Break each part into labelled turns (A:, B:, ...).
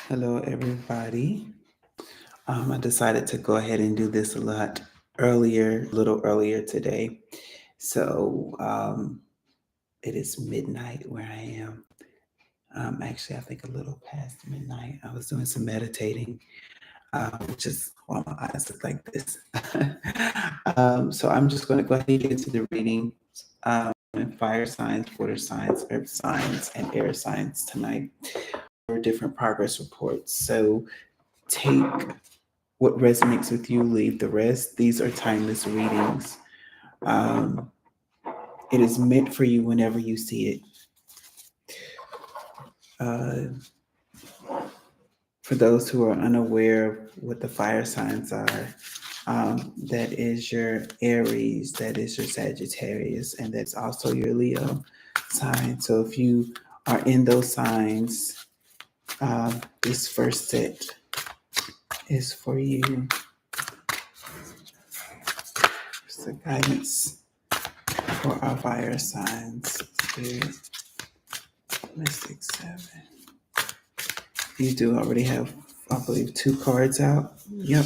A: Hello, everybody. I decided to go ahead and do this a little earlier today. So it is midnight where I am. Actually, I think a little past midnight. I was doing some meditating, which is why my eyes look like this. So I'm just going to go ahead and get into the reading. Fire signs, water signs, earth signs, and air signs tonight for different progress reports. So take what resonates with you, leave the rest. These are timeless readings. Um, it is meant for you whenever you see it. Uh, for those who are unaware of what the fire signs are, that is your Aries, that is your Sagittarius, and that's also your Leo sign. So if you are in those signs, this first set is for you. It's the guidance for our fire signs. Spirit, Mystic 7. You do already have, I believe, 2 cards out. Yep.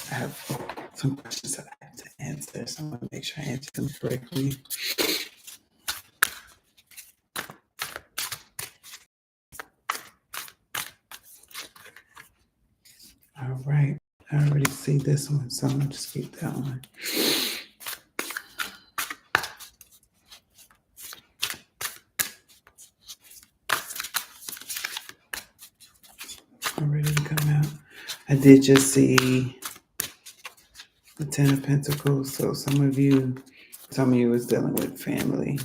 A: I have some questions that I have to answer, so I want to make sure I answer them correctly. All right. I already see this one, so I'm going to just keep that one. I'm ready to come out. I did just see the Ten of Pentacles, so some of you was dealing with family.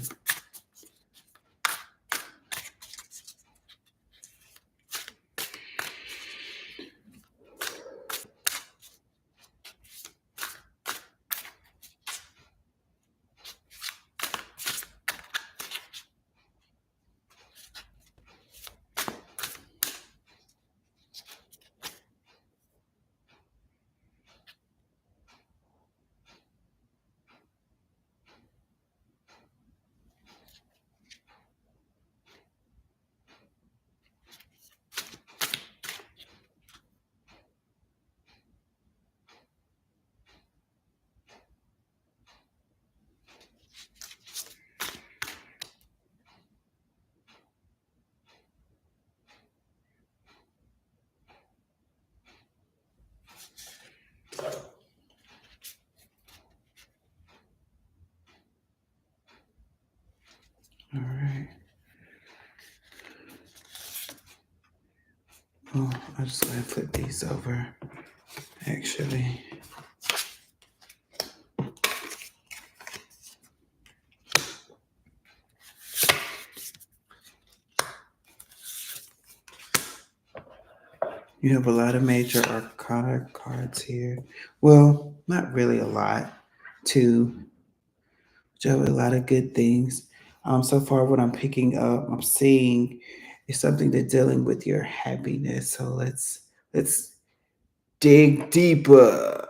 A: All right. Oh, I'm just going to flip these over, actually. You have a lot of major arcana cards here. Well, not really a lot. Two, but you have a lot of good things. So far, what I'm picking up, I'm seeing is something that's dealing with your happiness. So let's dig deeper,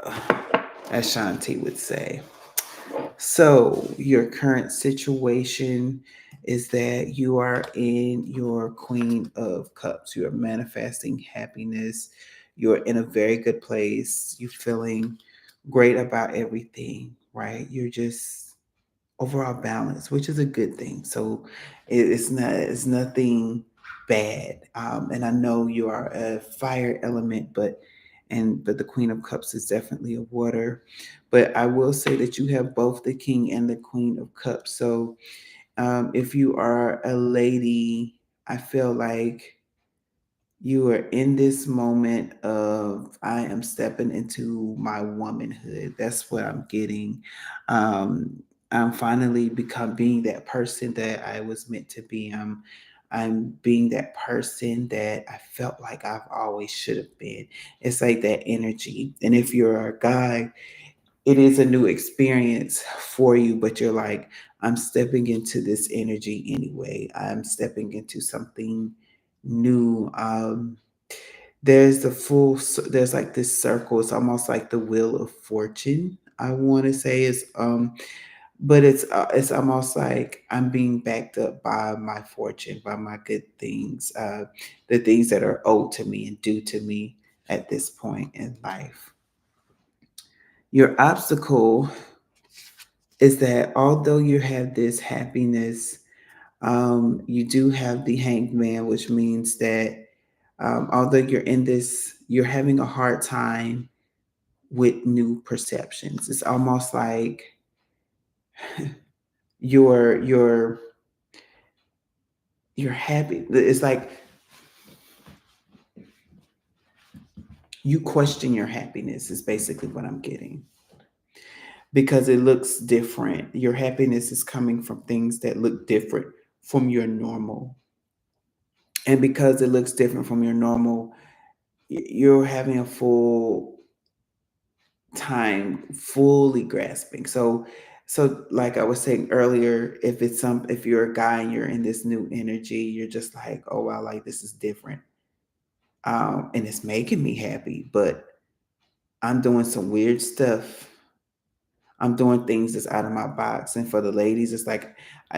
A: as Shanti would say. So, your current situation is that you are in your Queen of Cups. You are manifesting happiness. You're in a very good place. You're feeling great about everything, right? You're just overall balanced, which is a good thing. So, it's nothing bad. And I know you are a fire element, but the Queen of Cups is definitely a water. But I will say that you have both the King and the Queen of Cups. So if you are a lady, I feel like you are in this moment of I am stepping into my womanhood. That's what I'm getting. Um, I'm finally being that person that I was meant to be. I'm being that person that I felt like I've always should have been. It's like that energy. And if you're a guy, it is a new experience for you, but you're like, I'm stepping into this energy anyway. I'm stepping into something new. There's like this circle. It's almost like the wheel of fortune. I want to say is but it's almost like I'm being backed up by my fortune, by my good things, the things that are owed to me and due to me at this point in life. Your obstacle is that although you have this happiness, you do have the hanged man, which means that although you're in this, you're having a hard time with new perceptions. It's almost like you're you're you're happy. It's like you question your happiness is basically what I'm getting, because it looks different. Your happiness is coming from things that look different from your normal. And because it looks different from your normal, you're having a full time fully grasping. So like I was saying earlier, if you're a guy and you're in this new energy, you're just like, oh wow, like this is different. And it's making me happy, but I'm doing some weird stuff. I'm doing things that's out of my box. And for the ladies, it's like,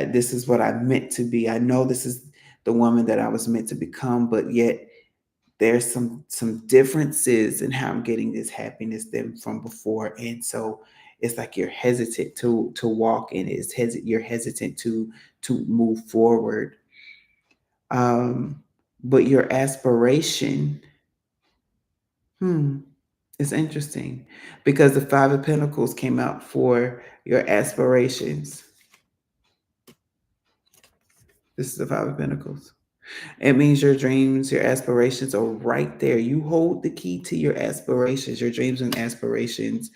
A: this is what I meant to be. I know this is the woman that I was meant to become, but yet there's some differences in how I'm getting this happiness than from before. And so it's like you're hesitant to walk in it. You're hesitant to move forward. Um, but your aspiration, hmm, it's interesting because the Five of Pentacles came out for your aspirations. This is the Five of Pentacles. It means your dreams, your aspirations are right there. You hold the key to your aspirations, your dreams and aspirations.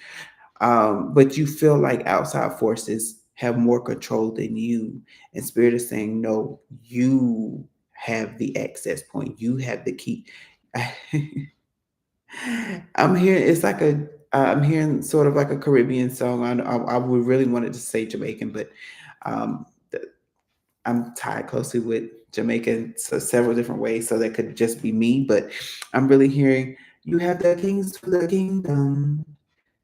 A: But you feel like outside forces have more control than you. And Spirit is saying, no, you have the access point. You have the key. I'm hearing it's like I'm hearing sort of like a Caribbean song. I would really wanted to say Jamaican, but um, I'm tied closely with Jamaican so several different ways, so that could just be me. But I'm really hearing you have the kings to the kingdom.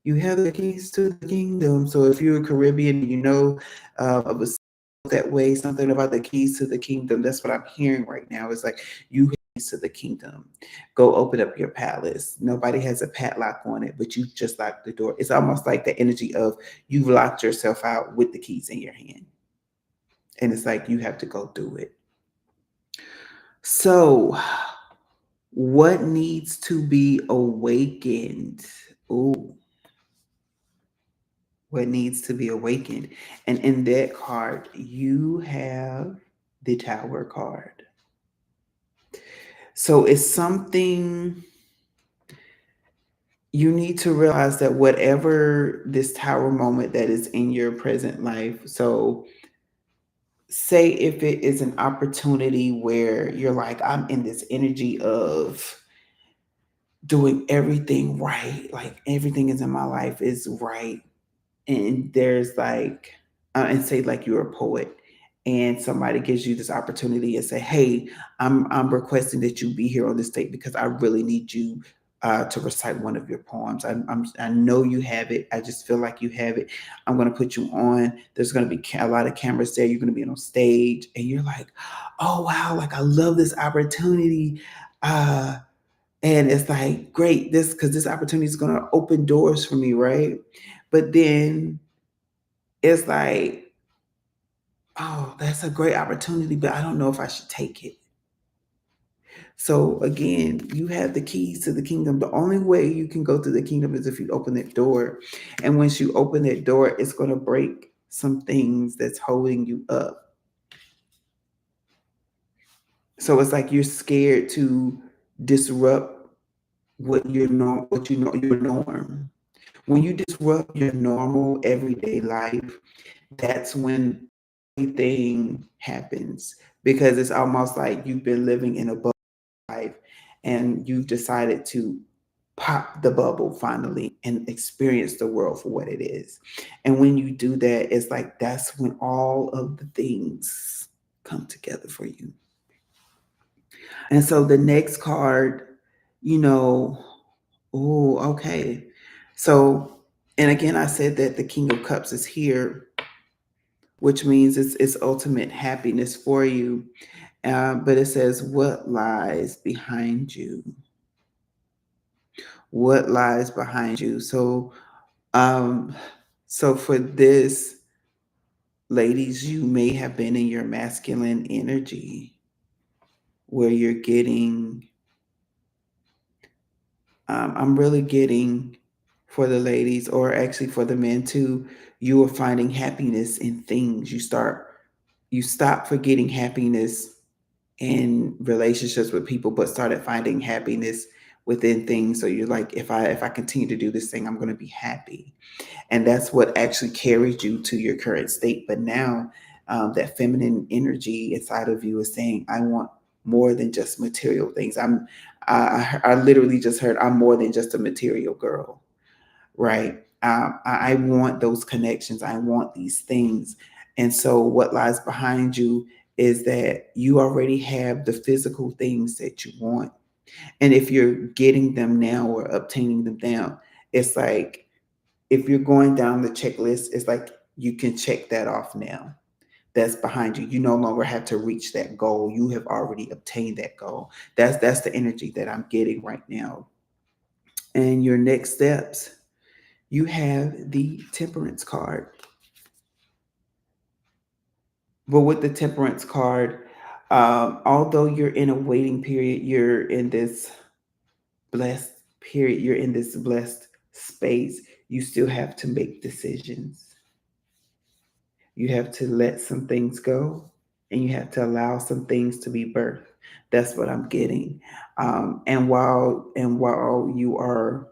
A: You have the keys to the kingdom. So if you're a Caribbean, you know of a song that way, something about the keys to the kingdom. That's what I'm hearing right now. It's like you have keys to the kingdom. Go open up your palace. Nobody has a padlock on it, but you just locked the door. It's almost like the energy of you've locked yourself out with the keys in your hand. And it's like you have to go do it. So, what needs to be awakened? Ooh, what needs to be awakened? And in that card, you have the Tower card. So, it's something you need to realize that whatever this Tower moment that is in your present life, so say if it is an opportunity where you're like, I'm in this energy of doing everything right, like everything is in my life is right, and there's like and say like you're a poet and somebody gives you this opportunity and say, hey, I'm requesting that you be here on this date because I really need you to recite one of your poems. I know you have it. I just feel like you have it. I'm going to put you on. There's going to be a lot of cameras there. You're going to be on stage and you're like, oh wow, like I love this opportunity. And it's like, great, because this opportunity is going to open doors for me, right? But then it's like, oh, that's a great opportunity, but I don't know if I should take it. So again, you have the keys to the kingdom. The only way you can go through the kingdom is if you open that door. And once you open that door, it's going to break some things that's holding you up. So it's like you're scared to disrupt what you know your norm. When you disrupt your normal everyday life, that's when everything happens, because it's almost like you've been living in a bubble life and you've decided to pop the bubble finally and experience the world for what it is. And when you do that, it's like that's when all of the things come together for you. And so the next card, you know, oh, okay. So, and again, I said that the King of Cups is here. which means it's ultimate happiness for you. But it says, what lies behind you? What lies behind you? Um, so for this, ladies, you may have been in your masculine energy where you're getting, I'm really getting for the ladies, or actually for the men too, you are finding happiness in things. You stop forgetting happiness in relationships with people, but started finding happiness within things. So you're like, if I continue to do this thing, I'm going to be happy, and that's what actually carried you to your current state. But now, that feminine energy inside of you is saying, I want more than just material things. I literally just heard, I'm more than just a material girl, right? I want those connections. I want these things. And so, what lies behind you is that you already have the physical things that you want. And if you're getting them now or obtaining them now, it's like, if you're going down the checklist, it's like you can check that off now. That's behind you. You no longer have to reach that goal. You have already obtained that goal. That's the energy that I'm getting right now. And your next steps, you have the temperance card. But with the temperance card, although you're in a waiting period, you're in this blessed period, you're in this blessed space, you still have to make decisions. You have to let some things go, and you have to allow some things to be birthed. That's what I'm getting. And while you are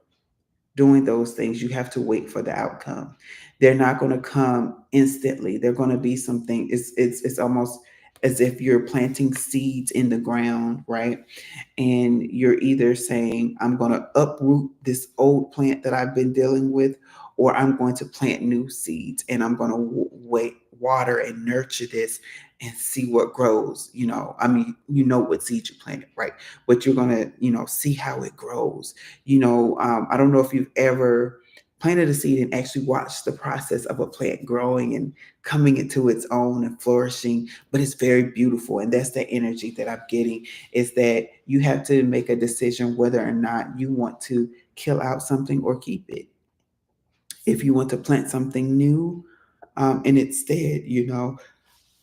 A: doing those things, you have to wait for the outcome. They're not going to come instantly. They're going to be something. It's almost as if you're planting seeds in the ground, right? And you're either saying, I'm going to uproot this old plant that I've been dealing with, or I'm going to plant new seeds, and I'm going to wait, water and nurture this and see what grows. I mean, what seeds you planted, right? But you're going to, see how it grows. I don't know if you've ever planted a seed and actually watched the process of a plant growing and coming into its own and flourishing, but it's very beautiful. And that's the energy that I'm getting, is that you have to make a decision whether or not you want to kill out something or keep it. If you want to plant something new, in its stead,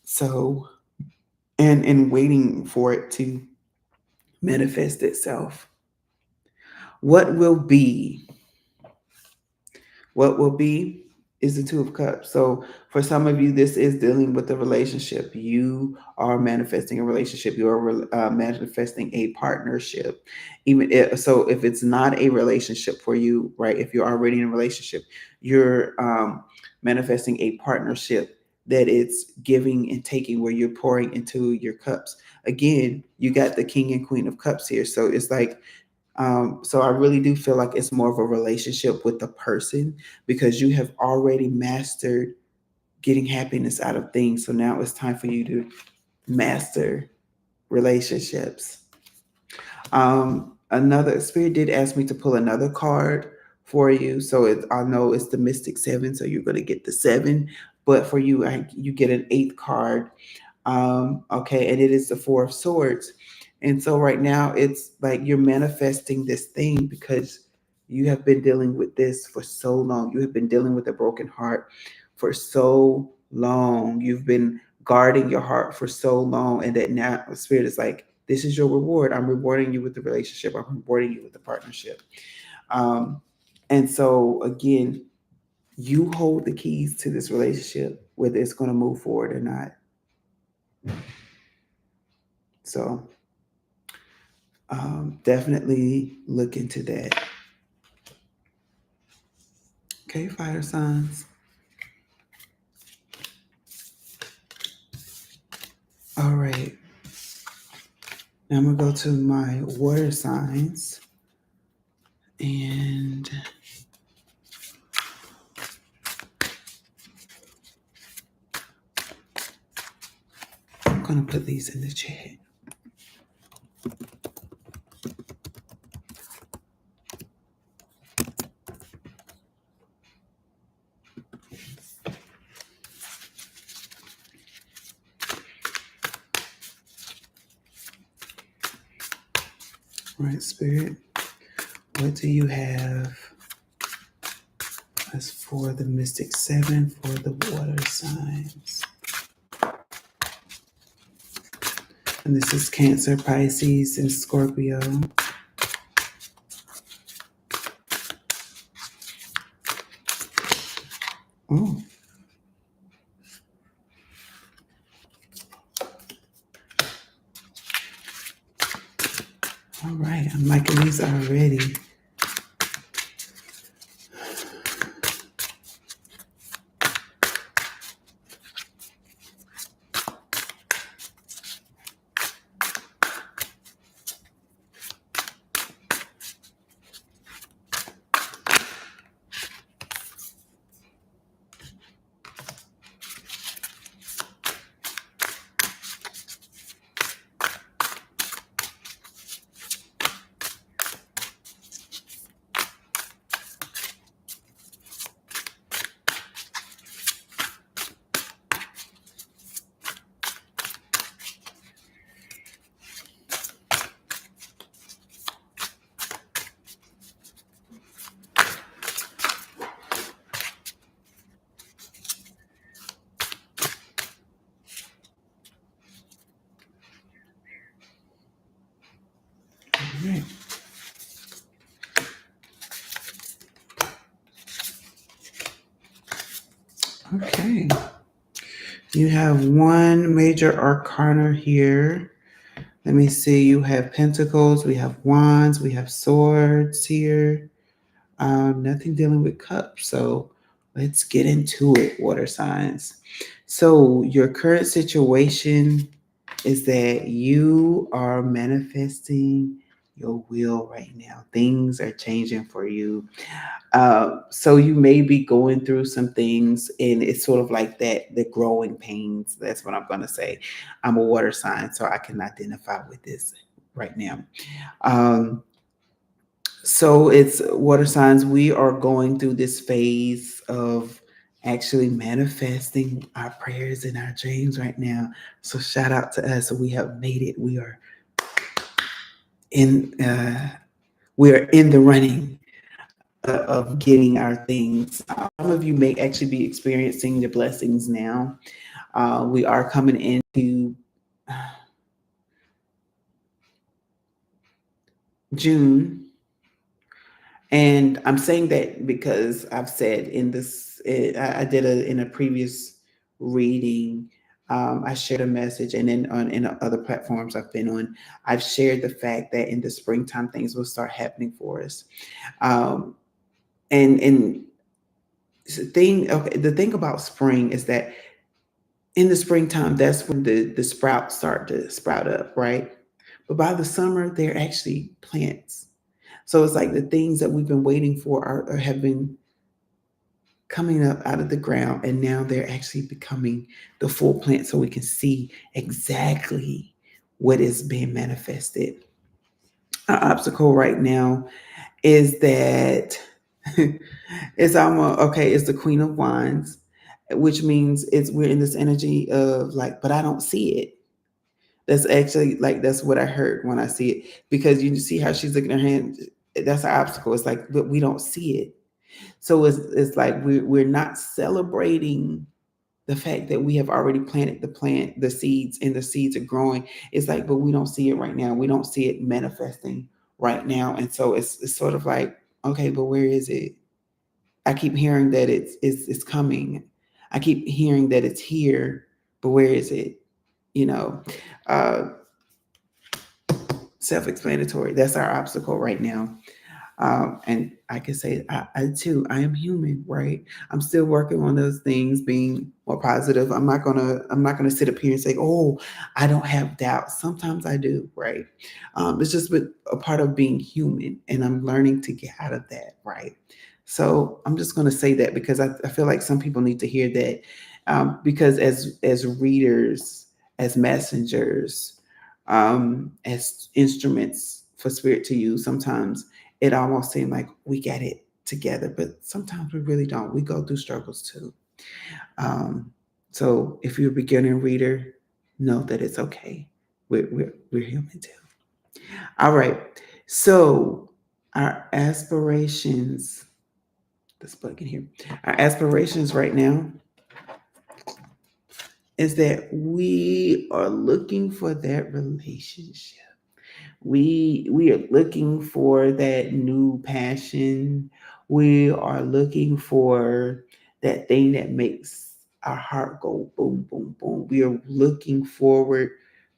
A: so, and waiting for it to manifest itself. What will be What will be is the Two of Cups. So for some of you, this is dealing with a relationship. You are manifesting a relationship. You are manifesting a partnership. If it's not a relationship for you, right? If you're already in a relationship, you're manifesting a partnership that it's giving and taking, where you're pouring into your cups. Again, you got the King and Queen of Cups here. So it's like, so I really do feel like it's more of a relationship with the person, because you have already mastered getting happiness out of things. So now it's time for you to master relationships. Another spirit did ask me to pull another card for you. So I know it's the Mystic Seven, so you're going to get the seven. But for you, you get an eighth card. Okay, and it is the Four of Swords. And so right now, it's like you're manifesting this thing because you have been dealing with this for so long. You have been dealing with a broken heart for so long. You've been guarding your heart for so long, and that now the spirit is like, this is your reward. I'm rewarding you with the relationship. I'm rewarding you with the partnership. Um, and so again, you hold the keys to this relationship, whether it's going to move forward or not. So definitely look into that. Okay, fire signs. All right. Now I'm going to go to my water signs. And I'm going to put these in the chat. Right, Spirit. What do you have as for the Mystic Seven for the water signs? And this is Cancer, Pisces, and Scorpio. Oh, all right. I'm liking these already. All right. Okay. You have one major arcana here. Let me see. You have pentacles. We have wands. We have swords here. Nothing dealing with cups. So let's get into it, water signs. So your current situation is that you are manifesting your will right now. Things are changing for you. So you may be going through some things, and it's sort of like that, the growing pains. That's what I'm going to say. I'm a water sign, so I can identify with this right now. Um, so it's water signs. We are going through this phase of actually manifesting our prayers and our dreams right now. So shout out to us. We have made it. In we are in the running of getting our things. Some of you may actually be experiencing the blessings now. We are coming into June. And I'm saying that because I've said in this, I did in a previous reading, I shared a message, and then in other platforms I've been on, I've shared the fact that in the springtime things will start happening for us. Um, and the thing about spring is that in the springtime, that's when the sprouts start to sprout up, right? But by the summer, they're actually plants. So it's like the things that we've been waiting for have been coming up out of the ground, and now they're actually becoming the full plant, so we can see exactly what is being manifested. Our obstacle right now is that it's almost okay. It's the Queen of Wands, which means we're in this energy of like, but I don't see it. That's actually like that's what I heard when I see it, because you see how she's looking at her hand. That's our obstacle. It's like, but we don't see it. So it's like we're not celebrating the fact that we have already planted the seeds, and the seeds are growing. It's like, but we don't see it right now. We don't see it manifesting right now. And so it's sort of like, okay, but where is it? I keep hearing that it's coming. I keep hearing that it's here, but where is it? You know, uh, self-explanatory. That's our obstacle right now. And I can say, I too, I am human, right? I'm still working on those things, being more positive. I'm not gonna sit up here and say, oh, I don't have doubts. Sometimes I do, right? It's just a part of being human, and I'm learning to get out of that, right? So I'm just gonna say that because I feel like some people need to hear that, because as readers, as messengers, as instruments for spirit to use, sometimes it almost seemed like we get it together, but sometimes we really don't. We go through struggles too. Um, so if you're a beginner reader, know that it's okay. We're human too. All right. So our aspirations, this bug in here, our aspirations right now is that we are looking for that relationship. We are looking for that new passion. We are looking for that thing that makes our heart go boom, boom, boom. We are looking forward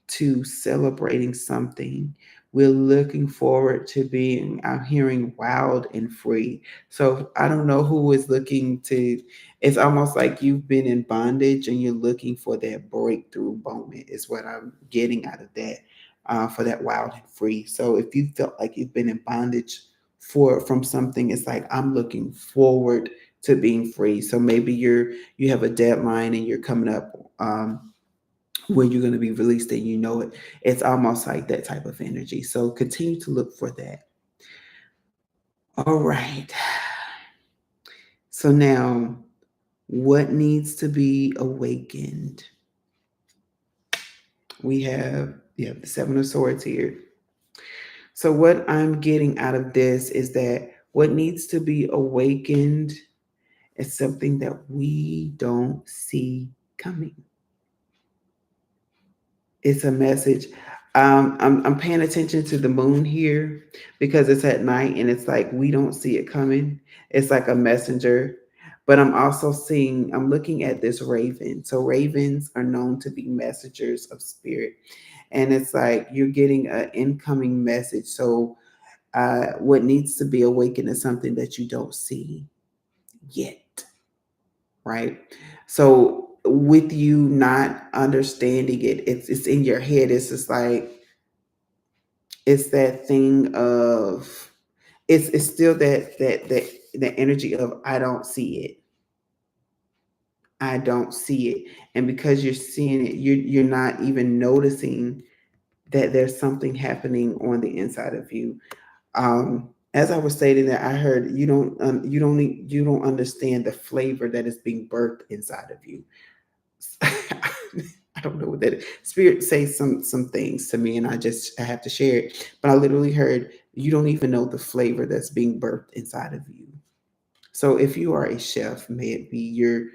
A: to celebrating something. We're looking forward to being out hearing wild and free. So I don't know who is looking to, it's almost like you've been in bondage and you're looking for that breakthrough moment, is what I'm getting out of that, for that wild and free. So if you felt like you've been in bondage from something, it's like I'm looking forward to being free. So maybe you have a deadline and you're coming up, when you're going to be released and you know it. It's almost like that type of energy. So continue to look for that. All right. So now, what needs to be awakened? We have the Seven of Swords here. So what I'm getting out of this is that what needs to be awakened is something that we don't see coming. It's a message. I'm paying attention to the moon here because it's at night and it's like we don't see it coming. It's like a messenger. But I'm also seeing, I'm looking at this raven. So ravens are known to be messengers of spirit. And it's like you're getting an incoming message. So what needs to be awakened is something that you don't see yet, right? So with you not understanding it, it's in your head. It's just like it's that thing of it's still that energy of I don't see it. I don't see it. And because you're seeing it, you're not even noticing that there's something happening on the inside of you. As I was stating that, I heard you don't understand the flavor that is being birthed inside of you. I don't know what that is. Spirit says some things to me, and I have to share it. But I literally heard you don't even know the flavor that's being birthed inside of you. So if you are a chef, may it be you're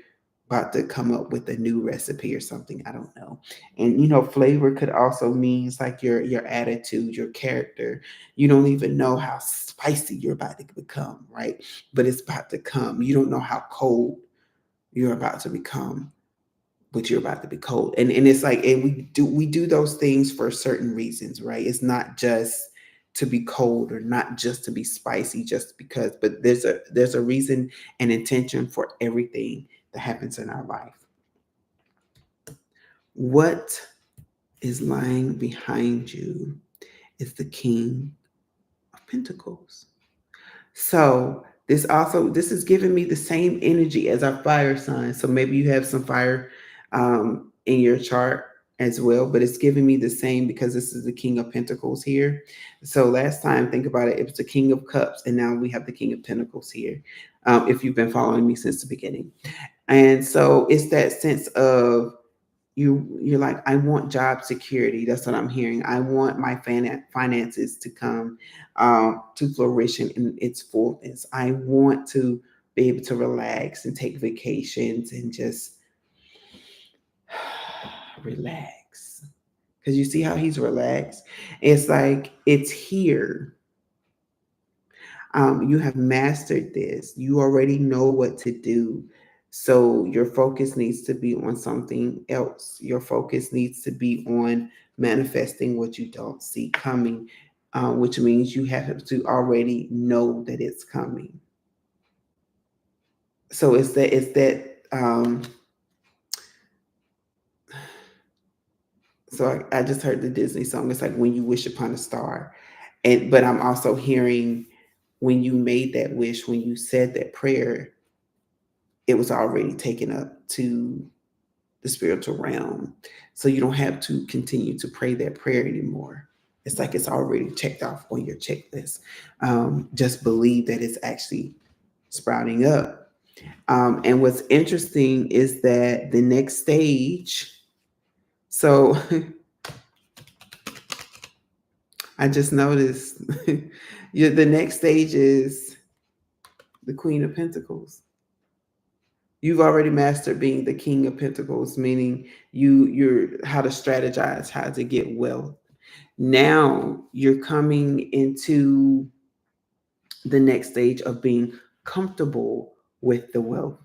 A: about to come up with a new recipe or something. I don't know. And flavor could also means like your attitude, your character. You don't even know how spicy you're about to become, right? But it's about to come. You don't know how cold you're about to become, but you're about to be cold. And it's like, and we do those things for certain reasons, right? It's not just to be cold or not just to be spicy just because, but there's a reason and intention for everything that happens in our life. What is lying behind you is the King of Pentacles. So this is giving me the same energy as our fire sign. So maybe you have some fire in your chart as well, but it's giving me the same because this is the King of Pentacles here. So last time, think about it, it was the King of Cups, and now we have the King of Pentacles here. If you've been following me since the beginning, and so it's that sense of you're like, I want job security. That's what I'm hearing. I want my finances to come to flourishing in its fullness. I want to be able to relax and take vacations and just relax. Because you see how he's relaxed? It's like it's here. You have mastered this. You already know what to do. So your focus needs to be on something else. Your focus needs to be on manifesting what you don't see coming, which means you have to already know that it's coming. So it's that. So I just heard the Disney song. It's like when you wish upon a star, and but I'm also hearing when you made that wish, when you said that prayer, it was already taken up to the spiritual realm. So you don't have to continue to pray that prayer anymore. It's like it's already checked off on your checklist. Just believe that it's actually sprouting up. And what's interesting is that the next stage, so I just noticed the next stage is the Queen of Pentacles. You've already mastered being the King of Pentacles, meaning you're how to strategize, how to get wealth. Now you're coming into the next stage of being comfortable with the wealth.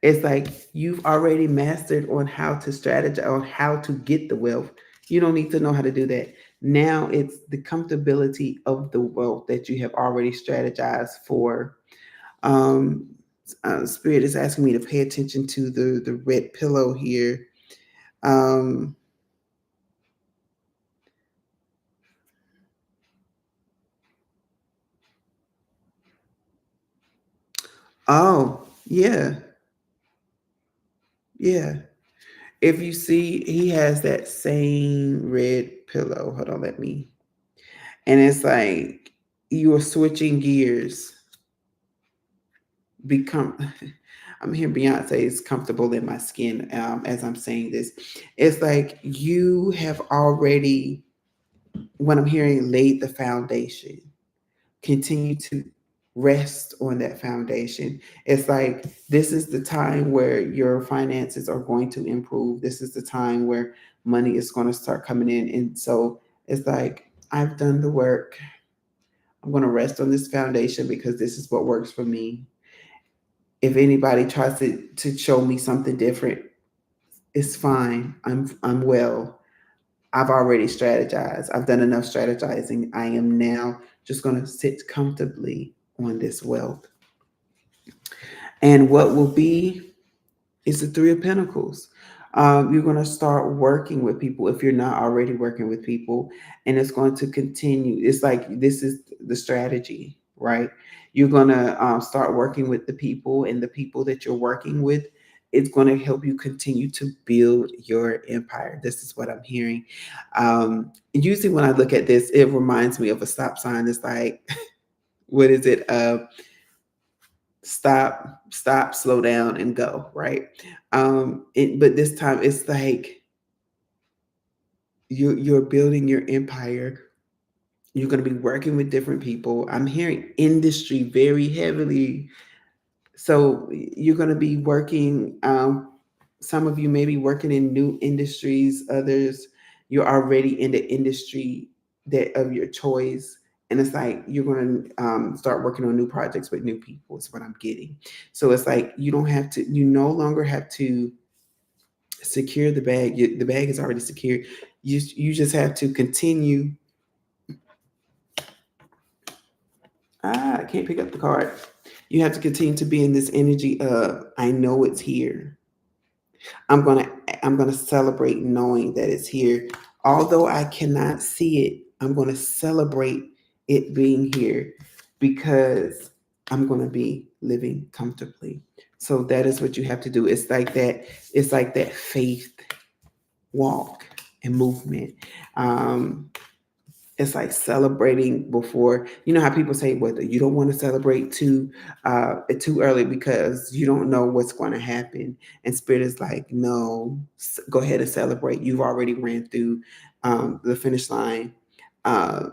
A: It's like you've already mastered on how to strategize, on how to get the wealth. You don't need to know how to do that. Now it's the comfortability of the wealth that you have already strategized for. Um, Spirit is asking me to pay attention to the red pillow here. Um, oh, yeah, yeah. If you see, he has that same red pillow. Hold on, let me. And it's like you are switching gears. Become. I'm hearing Beyonce is comfortable in my skin as I'm saying this. It's like you have already, when I'm hearing, laid the foundation. Continue to rest on that foundation. It's like this is the time where your finances are going to improve. This is the time where money is going to start coming in. And so it's like, I've done the work. I'm going to rest on this foundation because this is what works for me. If anybody tries to show me something different, it's fine. I'm well. I've already strategized. I've done enough strategizing. I am now just going to sit comfortably on this wealth. And what will be is the Three of Pentacles. You're going to start working with people if you're not already working with people, and it's going to continue. It's like this is the strategy, right? You're going to start working with the people, and the people that you're working with, it's going to help you continue to build your empire. This is what I'm hearing. Usually, when I look at this, it reminds me of a stop sign. It's like, what is it? Stop, slow down, and go, right? But this time it's like you're building your empire. You're going to be working with different people. I'm hearing industry very heavily. So you're going to be working, some of you may be working in new industries, others you're already in the industry that of your choice. And it's like you're going to start working on new projects with new people, is what I'm getting. So it's like you no longer have to secure the bag. The bag is already secured. You just have to continue. I can't pick up the card. You have to continue to be in this energy of, I know it's here. I'm gonna celebrate knowing that it's here. Although I cannot see it, I'm gonna celebrate it being here because I'm gonna be living comfortably. So that is what you have to do. It's like that faith walk and movement. Um, it's like celebrating before, you know how people say whether you don't want to celebrate too early because you don't know what's going to happen. And Spirit is like, no, go ahead and celebrate. You've already ran through the finish line, uh,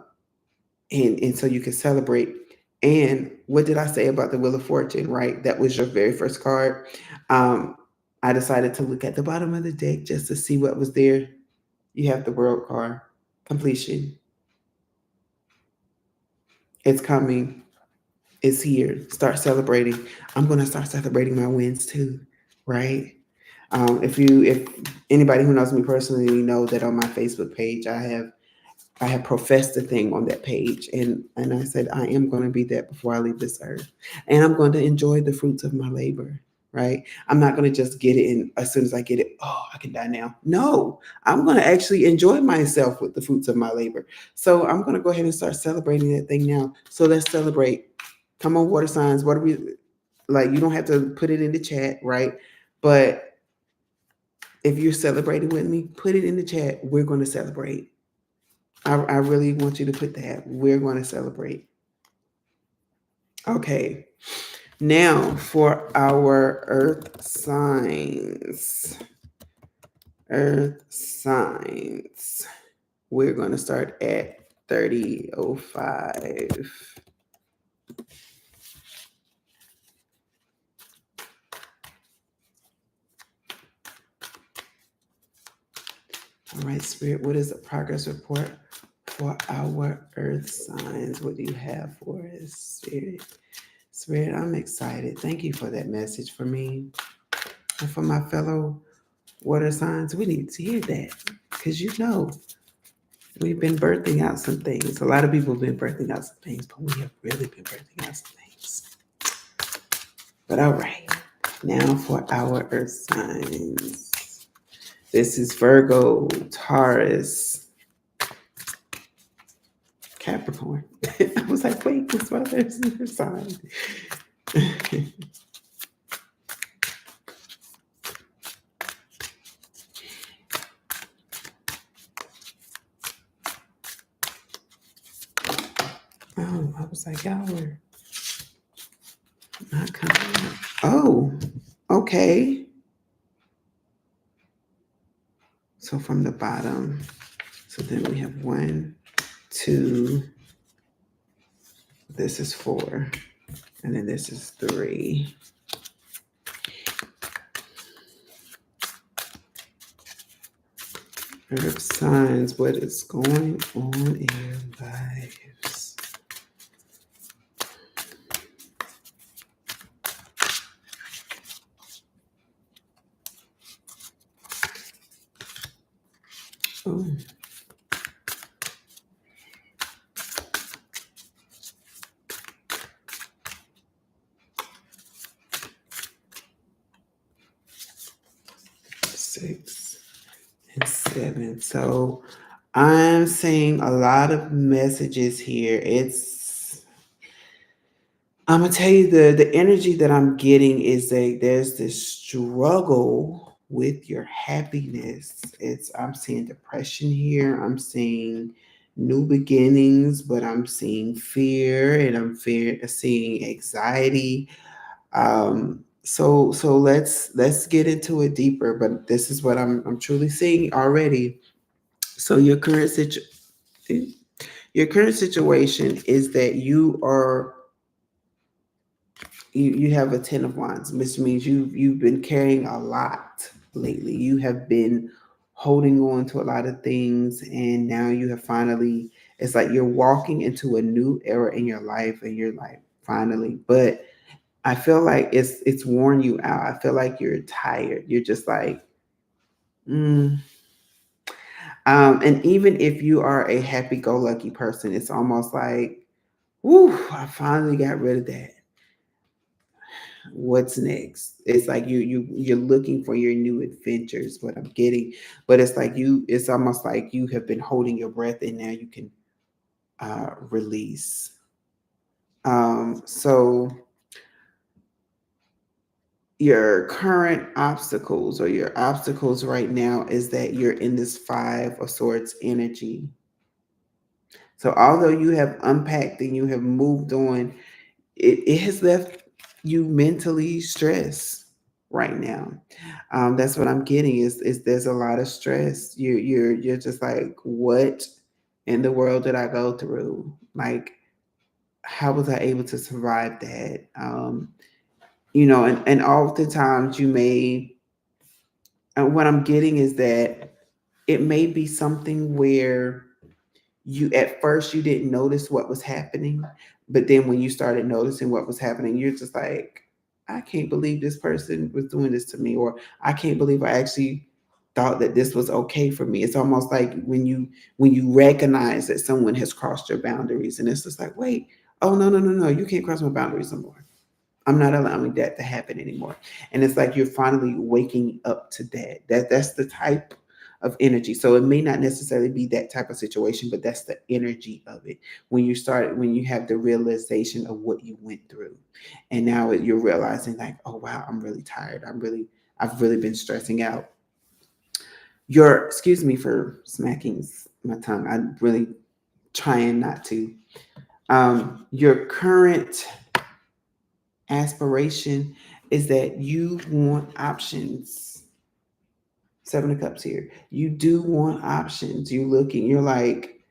A: and so you can celebrate. And what did I say about the Wheel of Fortune? Right, that was your very first card. um, I decided to look at the bottom of the deck just to see what was there. You have the World card. Completion. It's coming. It's here. Start celebrating. I'm gonna start celebrating my wins too, right? If anybody who knows me personally know that on my Facebook page, I have professed a thing on that page, and I said I am going to be that before I leave this earth, and I'm going to enjoy the fruits of my labor. Right? I'm not going to just get it in as soon as I get it. Oh, I can die now. No, I'm going to actually enjoy myself with the fruits of my labor. So I'm going to go ahead and start celebrating that thing now. So let's celebrate. Come on, water signs. What are we like? You don't have to put it in the chat, right? But if you're celebrating with me, put it in the chat. We're going to celebrate. I really want you to put that. We're going to celebrate. Okay. Now for our earth signs. Earth signs. we're going to start at 30:05. All right, Spirit, what is the progress report for our earth signs? What do you have for us, Spirit? Spirit, I'm excited. Thank you for that message for me and for my fellow water signs. We need to hear that because we've been birthing out some things. A lot of people have been birthing out some things, but we have really been birthing out some things. But all right, now for our earth signs. This is Virgo, Taurus, Capricorn. I was like, wait, this one there's your sign. Oh, I was like, y'all were not coming up. Oh, okay. So from the bottom, so then we have 1, 2, this is 4, and then this is 3. Earth signs, what is going on in your lives? Oh. Six and 7. So I'm seeing a lot of messages here. I'm gonna tell you the energy that I'm getting is that there's this struggle with your happiness. I'm seeing depression here. I'm seeing new beginnings, but I'm seeing fear and seeing anxiety. So let's get into it deeper. But this is what I'm truly seeing already. So your current situation is that you have a 10 of wands, which means you've been carrying a lot lately. You have been holding on to a lot of things, and now you have finally, it's like you're walking into a new era in your life, and you're like, finally. But I feel like it's worn you out. I feel like you're tired. You're just like, mm. And even if you are a happy-go-lucky person, it's almost like, whoo, I finally got rid of that. What's next? It's like you're looking for your new adventures, what I'm getting. But it's almost like you have been holding your breath and now you can release. So your current obstacles or your obstacles right now is that you're in this 5 of swords energy. So although you have unpacked and you have moved on, it has left you mentally stressed right now. That's what I'm getting is there's a lot of stress. You're just like, what in the world did I go through? Like, how was I able to survive that? And oftentimes you may, and what I'm getting is that it may be something where you at first you didn't notice what was happening, but then when you started noticing what was happening, you're just like, I can't believe this person was doing this to me, or I can't believe I actually thought that this was okay for me. It's almost like when you recognize that someone has crossed your boundaries, and it's just like, wait, oh no, you can't cross my boundaries no more. I'm not allowing that to happen anymore. And it's like you're finally waking up to that. That's the type of energy. So it may not necessarily be that type of situation, but that's the energy of it. When you have the realization of what you went through. And now you're realizing like, oh wow, I'm really tired. I've really been stressing out. Excuse me for smacking my tongue. I'm really trying not to. Your current aspiration is that you want options. Seven of Cups here. You do want options. You're like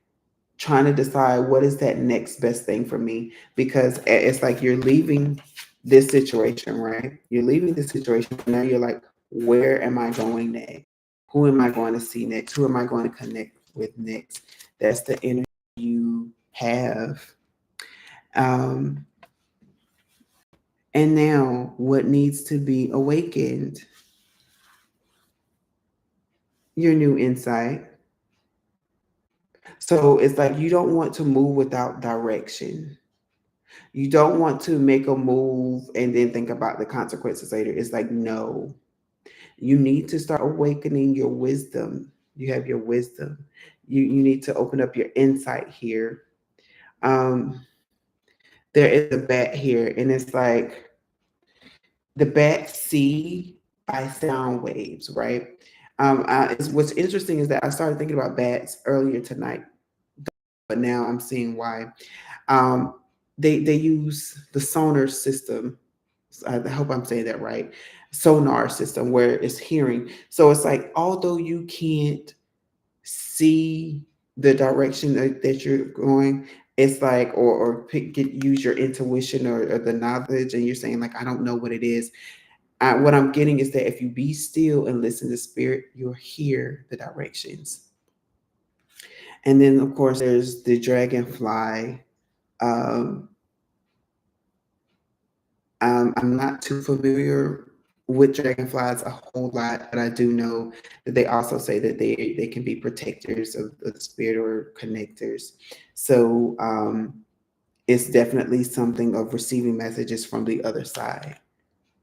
A: trying to decide what is that next best thing for me, because it's like you're leaving this situation, right? You're leaving this situation. Now you're like, where am I going next? Who am I going to see next? Who am I going to connect with next? That's the energy you have. Um, and now, what needs to be awakened? Your new insight. So it's like you don't want to move without direction. You don't want to make a move and then think about the consequences later. It's like, no, you need to start awakening your wisdom. You have your wisdom. You need to open up your insight here. Um, there is a bat here, and it's like the bats see by sound waves, right? What's interesting is that I started thinking about bats earlier tonight, but now I'm seeing why. Um, they use the sonar system. I hope I'm saying that right. Sonar system where it's hearing. So it's like although you can't see the direction that you're going, it's like use your intuition or the knowledge, and you're saying like I don't know what it is. What I'm getting is that if you be still and listen to spirit, you'll hear the directions. And then of course there's the dragonfly. Um, I'm not too familiar with dragonflies a whole lot, but I do know that they also say that they can be protectors of the spirit or connectors. So it's definitely something of receiving messages from the other side.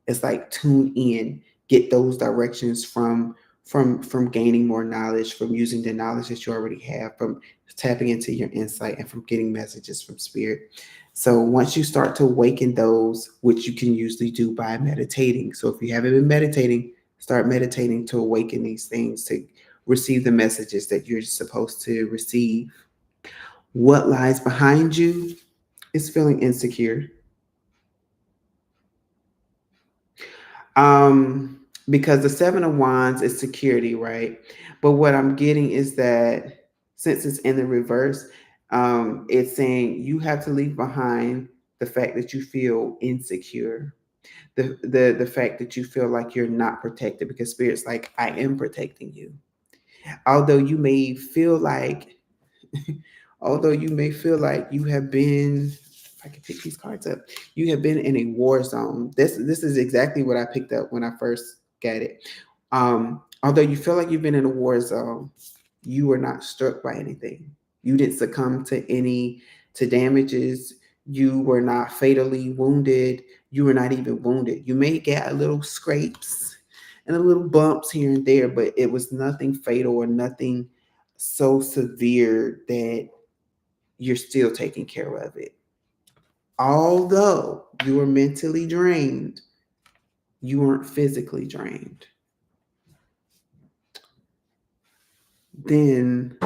A: It's like tune in, get those directions from gaining more knowledge, from using the knowledge that you already have, from tapping into your insight, and from getting messages from spirit. So once you start to awaken those, which you can usually do by meditating. So if you haven't been meditating, start meditating to awaken these things, to receive the messages that you're supposed to receive. What lies behind you is feeling insecure. Because the Seven of Wands is security, right? But what I'm getting is that since it's in the reverse, it's saying you have to leave behind the fact that you feel insecure, the fact that you feel like you're not protected, because spirit's like, I am protecting you. Although you may feel like although you may feel like you have been, if I can pick these cards up, you have been in a war zone. This is exactly what I picked up when I first got it. Although you feel like you've been in a war zone, you were not struck by anything. You didn't succumb to damages. You were not fatally wounded. You were not even wounded. You may get a little scrapes and a little bumps here and there, but it was nothing fatal or nothing so severe that you're still taking care of it. Although you were mentally drained, you weren't physically drained. Then,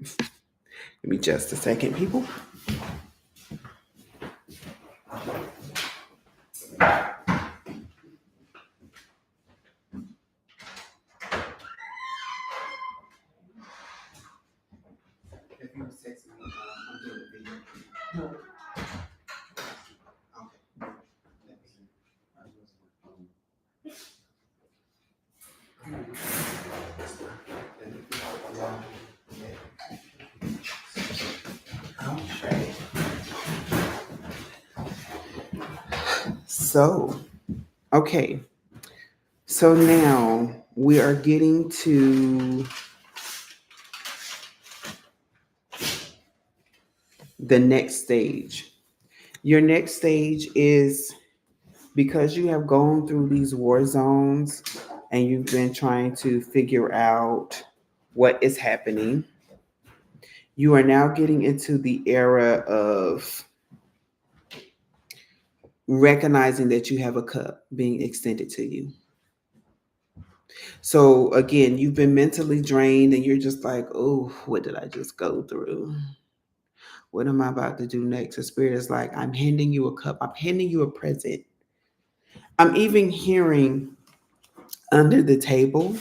A: give me just a second, people. Okay. So, okay. So now we are getting to the next stage. Your next stage is because you have gone through these war zones and you've been trying to figure out what is happening. You are now getting into the era of recognizing that you have a cup being extended to you. So again, you've been mentally drained and you're just like, oh, what did I just go through? What am I about to do next? The spirit is like, I'm handing you a cup. I'm handing you a present. I'm even hearing under the table.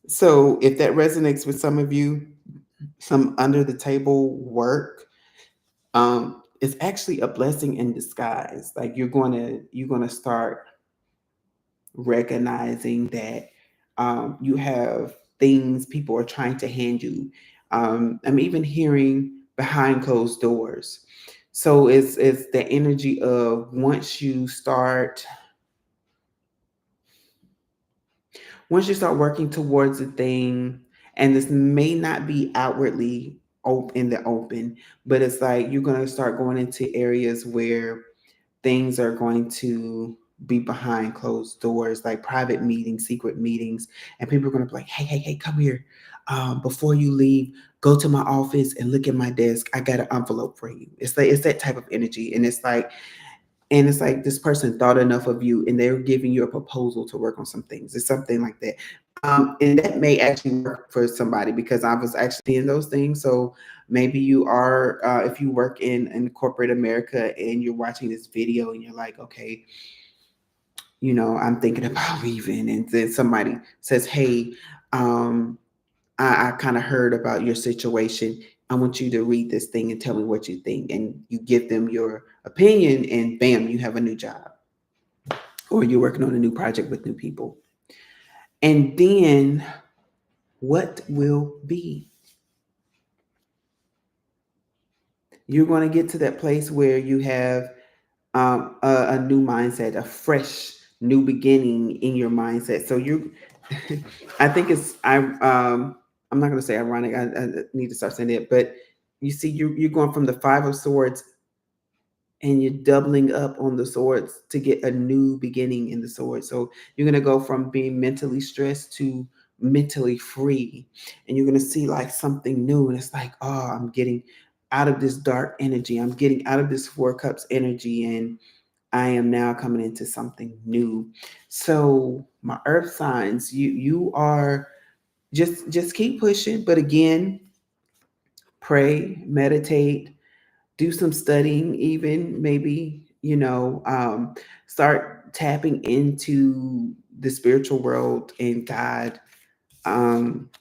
A: So if that resonates with some of you, some under the table work, is actually a blessing in disguise. Like you're gonna start recognizing that you have things people are trying to hand you. I'm even hearing behind closed doors. So it's the energy of once you start working towards a thing, and this may not be outwardly in the open, but it's like you're going to start going into areas where things are going to be behind closed doors, like private meetings, secret meetings, and people are going to be like, hey, come here. Before you leave, go to my office and look at my desk. I got an envelope for you. It's that type of energy, and it's like this person thought enough of you and they're giving you a proposal to work on some things. It's something like that. And that may actually work for somebody because I was actually in those things. So maybe you are, if you work in corporate America and you're watching this video and you're like, okay, I'm thinking about leaving. And then somebody says, hey, um, I kind of heard about your situation. I want you to read this thing and tell me what you think. And you give them your opinion, and bam, you have a new job, or you're working on a new project with new people. And then what will be? You're going to get to that place where you have a new mindset, a fresh new beginning in your mindset. So I think I'm not going to say ironic. I need to start saying it, but you see, you're going from the Five of Swords and you're doubling up on the swords to get a new beginning in the sword. So you're going to go from being mentally stressed to mentally free, and you're going to see like something new. And it's like, oh, I'm getting out of this dark energy. I'm getting out of this Four Cups energy, and I am now coming into something new. So my earth signs, you are just keep pushing. But again, pray, meditate, do some studying, even maybe, start tapping into the spiritual world and God, um,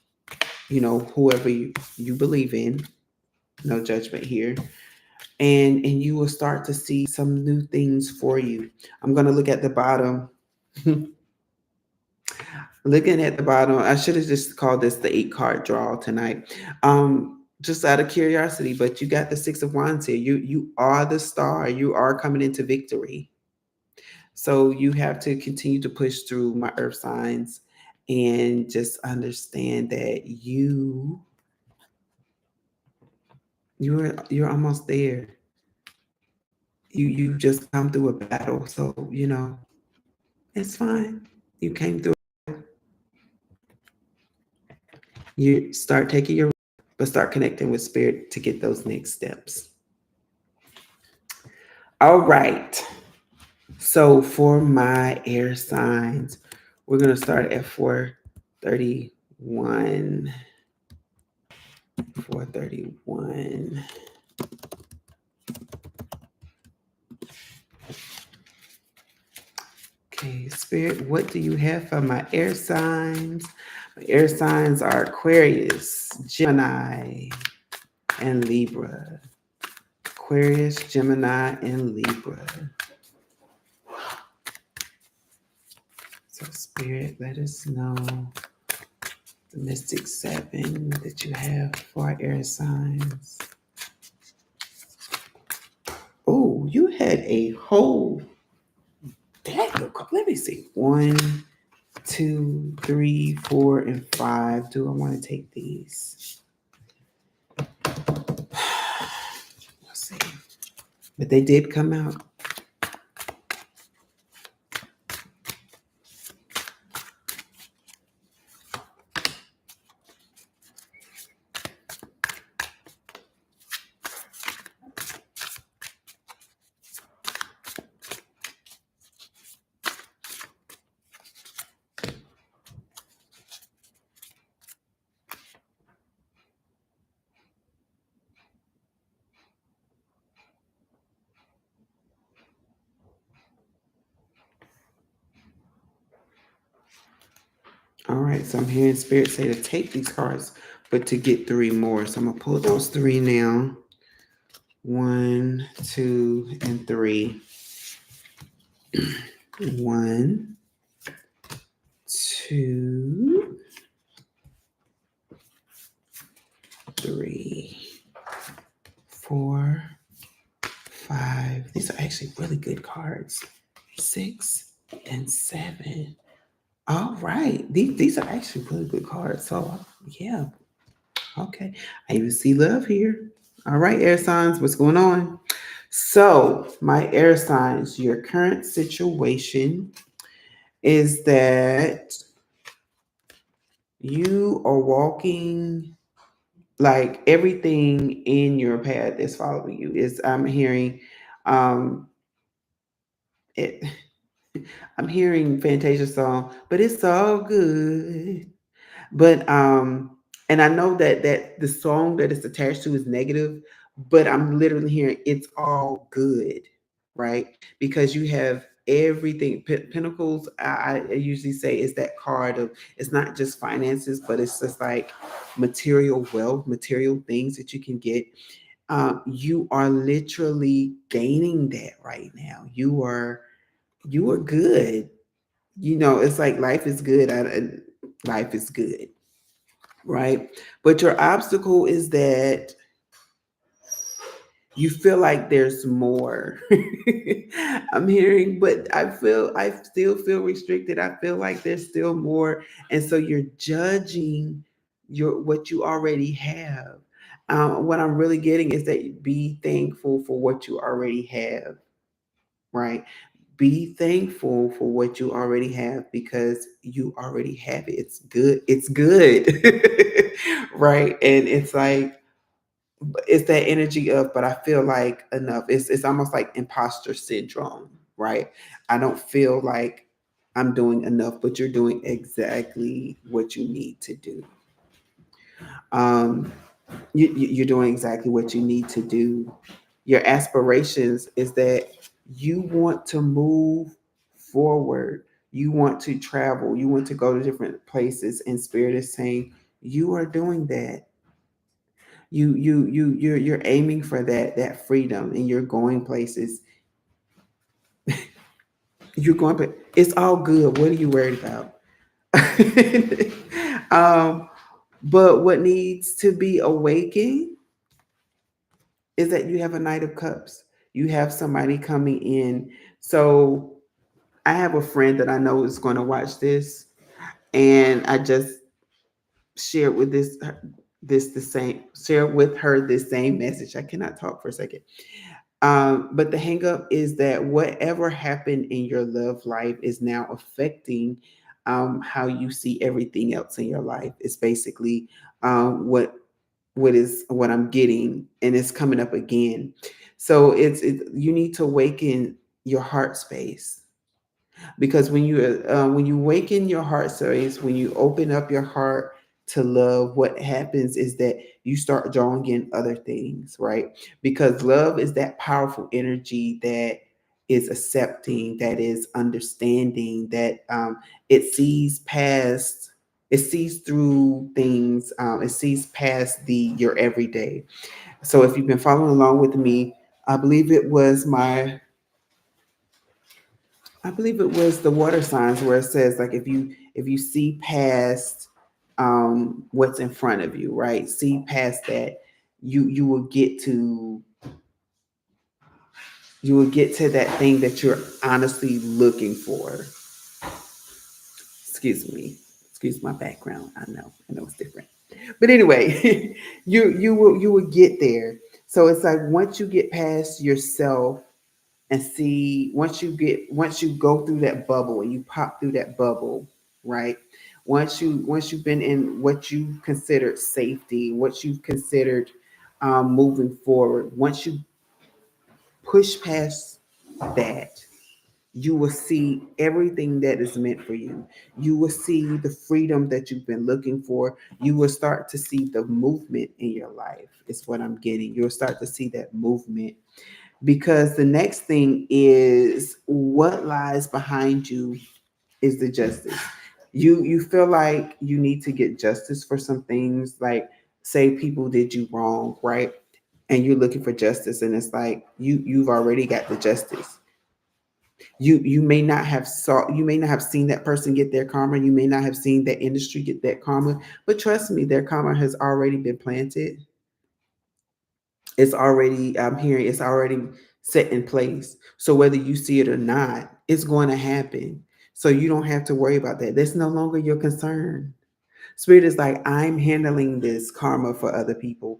A: whoever you believe in, no judgment here. And you will start to see some new things for you. I'm going to look at the bottom. Looking at the bottom, I should have just called this the 8 card draw tonight. Just out of curiosity, but you got the Six of Wands here. You are the star. You are coming into victory. So you have to continue to push through, my earth signs, and just understand that you're almost there. You just come through a battle. So, it's fine. You came through. You start taking but start connecting with spirit to get those next steps. All right. So for my air signs, we're going to start at 431. 431. Okay, Spirit, what do you have for my air signs? My air signs are Aquarius, Gemini, and Libra. Aquarius, Gemini, and Libra. So, Spirit, let us know the Mystic 7 that you have for our air signs. Oh, you had a whole deck of cards. Let me see. 1, 2, 3, 4, and 5. Do I want to take these? Let's see. But they did come out. All right, so I'm hearing Spirit say to take these cards, but to get three more. So I'm gonna pull those three now. One, two, and three. One, two, three, four, five. These are actually really good cards. Six and seven. All right. These are actually really good cards. So yeah. Okay. I even see love here. All right, air signs, what's going on? So, my air signs, your current situation is that you are walking like everything in your path is following you. Is I'm hearing um it I'm hearing Fantasia song, but it's all good. But and I know that the song that it's attached to is negative, but I'm literally hearing it's all good, right? Because you have everything. Pentacles, I usually say is that card of it's not just finances, but it's just like material wealth, material things that you can get. You are literally gaining that right now. You are good. You know, it's like life is good. Life is good, right? But your obstacle is that you feel like there's more. I'm hearing, but I still feel restricted. I feel like there's still more. And so you're judging what you already have. What I'm really getting is that be thankful for what you already have, right? Be thankful for what you already have because you already have it. It's good. It's good. Right. And it's like, it's that energy of, but I feel like enough. It's almost like imposter syndrome, right? I don't feel like I'm doing enough, but you're doing exactly what you need to do. Um, you're doing exactly what you need to do. Your aspirations is that you want to move forward. You want to travel. You want to go to different places. And Spirit is saying you are doing that. You're aiming for that freedom, and you're going places. You're going, but it's all good. What are you worried about? um, but what needs to be awakened is that you have a Knight of Cups. You have somebody coming in. So I have a friend that I know is going to watch this, and I just shared with this the same share with her this same message. I cannot talk for a second. But the hang up is that whatever happened in your love life is now affecting how you see everything else in your life. It's basically what I'm getting, and it's coming up again. So you need to awaken your heart space, because when you awaken your heart space, when you open up your heart to love, what happens is that you start drawing in other things, right? Because love is that powerful energy that is accepting, that is understanding, that it sees past, it sees through things, it sees past your everyday. So if you've been following along with me, I believe it was my I believe it was the water signs where it says like if you see past what's in front of you, right? See past that, you will get to that thing that you're honestly looking for. Excuse me. Excuse my background. I know it's different. But anyway, you will get there. So it's like once you get past yourself and see, once you go through that bubble and you pop through that bubble, right? Once you've been in what you considered safety, what you've considered moving forward, once you push past that, you will see everything that is meant for you. You will see the freedom that you've been looking for. You will start to see the movement in your life, is what I'm getting. You'll start to see that movement, because the next thing is what lies behind you is the justice. You feel like you need to get justice for some things, like say people did you wrong, right? And you're looking for justice, and it's like you've already got the justice. You may not have you may not have seen that person get their karma, you may not have seen that industry get that karma, but trust me, their karma has already been planted. It's already, I'm hearing, it's already set in place. So whether you see it or not, it's going to happen. So you don't have to worry about that. That's no longer your concern. Spirit is like, I'm handling this karma for other people.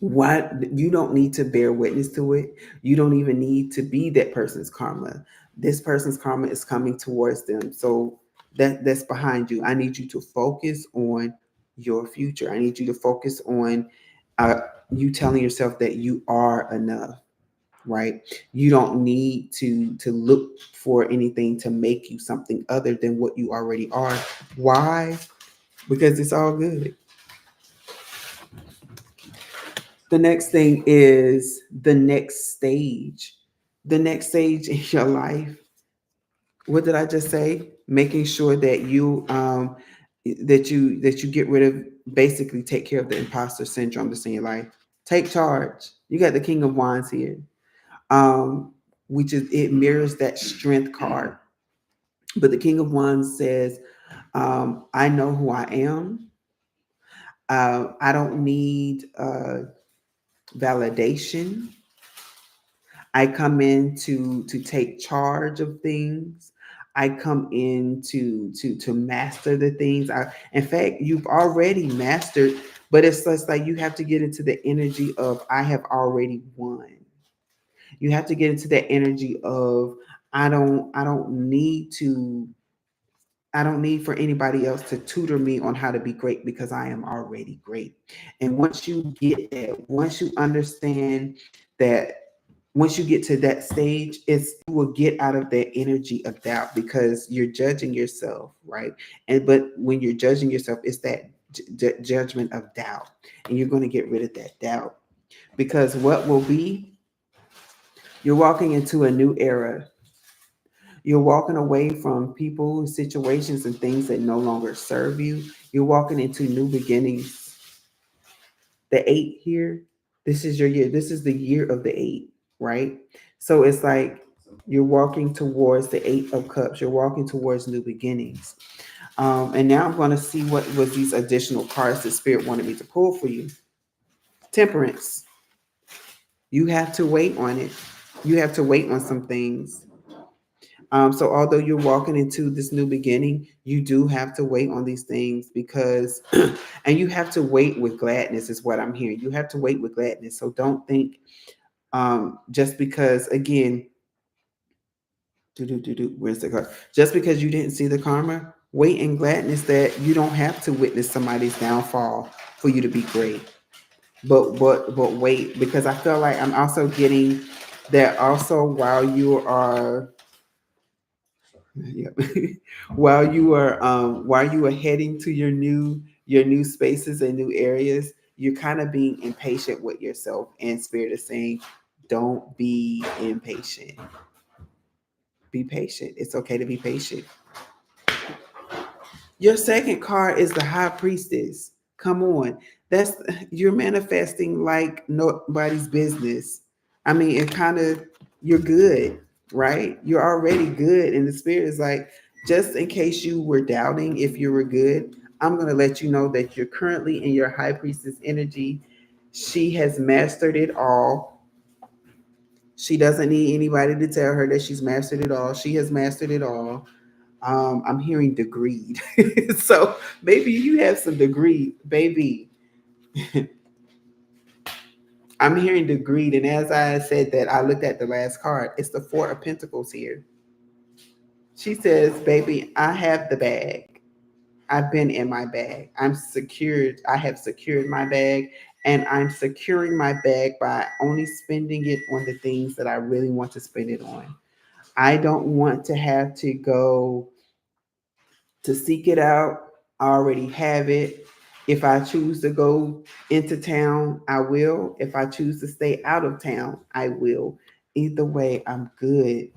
A: What, you don't need to bear witness to it. You don't even need to be that person's karma. This person's karma is coming towards them. So that's behind you. I need you to focus on your future. I need you to focus on uh, you telling yourself that you are enough, right? You don't need to look for anything to make you something other than what you already are. Why? Because it's all good. The next thing is the next stage. The next stage in your life. What did I just say? Making sure that you get rid of, basically take care of the imposter syndrome that's in your life. Take charge. You got the King of Wands here. Which is, it mirrors that strength card. But the King of Wands says, I know who I am. I don't need validation. I come in to take charge of things. I come in to master the things. In fact, you've already mastered, but it's just like you have to get into the energy of I have already won. You have to get into that energy of I don't need to, I don't need for anybody else to tutor me on how to be great because I am already great. And once you get that, once you understand that, once you get to that stage, it's, you will get out of that energy of doubt because you're judging yourself, right? And but when you're judging yourself, it's that judgment of doubt, and you're going to get rid of that doubt because what will be, you're walking into a new era. You're walking away from people, situations, and things that no longer serve you. You're walking into new beginnings. The eight here, this is your year. This is the year of the eight, right? So it's like you're walking towards the Eight of Cups. You're walking towards new beginnings. And now I'm going to see what was these additional cards that Spirit wanted me to pull for you. Temperance. You have to wait on it. You have to wait on some things. So although you're walking into this new beginning, you do have to wait on these things because, and you have to wait with gladness is what I'm hearing. You have to wait with gladness. So don't think just because, again, where's the card? Just because you didn't see the karma, wait in gladness that you don't have to witness somebody's downfall for you to be great. But wait, because I feel like I'm also getting that also Yep. While you are heading to your new spaces and new areas, you're kind of being impatient with yourself. And Spirit is saying, don't be impatient. Be patient. It's okay to be patient. Your second card is the High Priestess. Come on. That's, you're manifesting like nobody's business. I mean, it kind of, you're good, right? You're already good. And the Spirit is like, just in case you were doubting if you were good, I'm going to let you know that you're currently in your High Priestess energy. She has mastered it all. She doesn't need anybody to tell her that she's mastered it all. She has mastered it all. I'm hearing degreed. So maybe you have some degree, baby. I'm hearing degreed. And as I said that, I looked at the last card. It's the Four of Pentacles here. She says, baby, I have the bag. I've been in my bag. I'm secured. I have secured my bag. And I'm securing my bag by only spending it on the things that I really want to spend it on. I don't want to have to go to seek it out. I already have it. If I choose to go into town, I will. If I choose to stay out of town, I will. Either way, I'm good.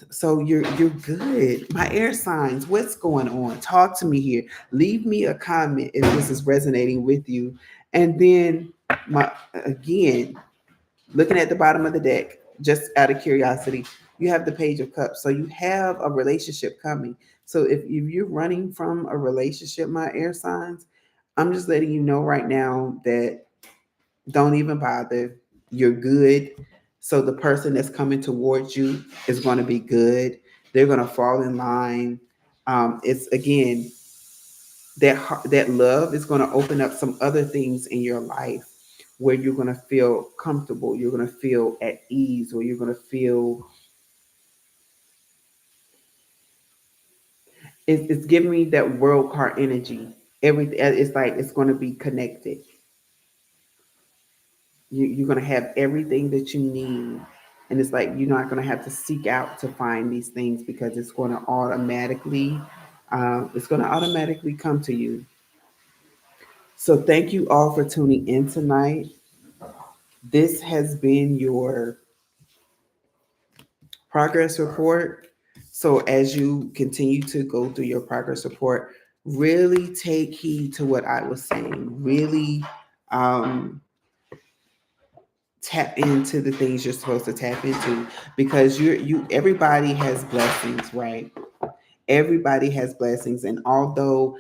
A: So you're good. My air signs, what's going on? Talk to me here. Leave me a comment if this is resonating with you. And then my again, looking at the bottom of the deck, just out of curiosity, you have the Page of Cups. So you have a relationship coming. So if you're running from a relationship, my air signs, I'm just letting you know right now that don't even bother. You're good. So the person that's coming towards you is going to be good. They're going to fall in line. It's again that love is going to open up some other things in your life where you're going to feel comfortable. You're going to feel at ease, or you're going to feel. It's giving me that world card energy. Everything it's like it's going to be connected. You're going to have everything that you need, and it's like you're not going to have to seek out to find these things because it's going to automatically come to you. So thank you all for tuning in tonight. This has been your progress report. So as you continue to go through your progress report, really take heed to what I was saying. Really um, tap into the things you're supposed to tap into, because everybody has blessings, right? Everybody has blessings, and although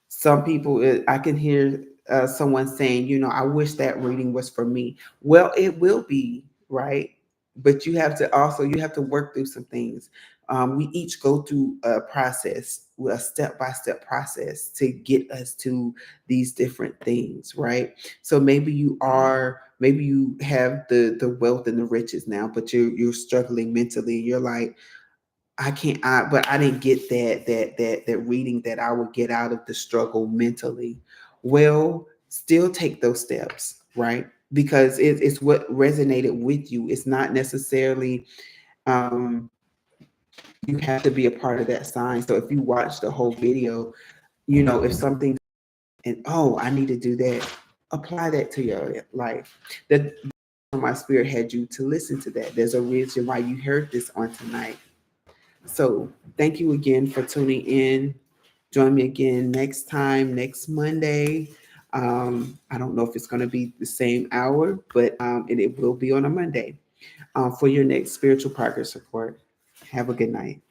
A: some people, I can hear someone saying, I wish that reading was for me. Well, it will be, right? But you have to work through some things. We each go through a process, a step-by-step process to get us to these different things, right? So maybe you have the wealth and the riches now, but you're struggling mentally. You're like, I can't. But I didn't get that reading that I would get out of the struggle mentally. Well, still take those steps, right? Because it's what resonated with you. It's not necessarily um, you have to be a part of that sign. So if you watch the whole video, if something and oh, I need to do that, apply that to your life. That my spirit had you to listen to that. There's a reason why you heard this on tonight. So thank you again for tuning in. Join me again next time, next Monday. I don't know if it's going to be the same hour, but it will be on a Monday for your next spiritual progress report. Have a good night.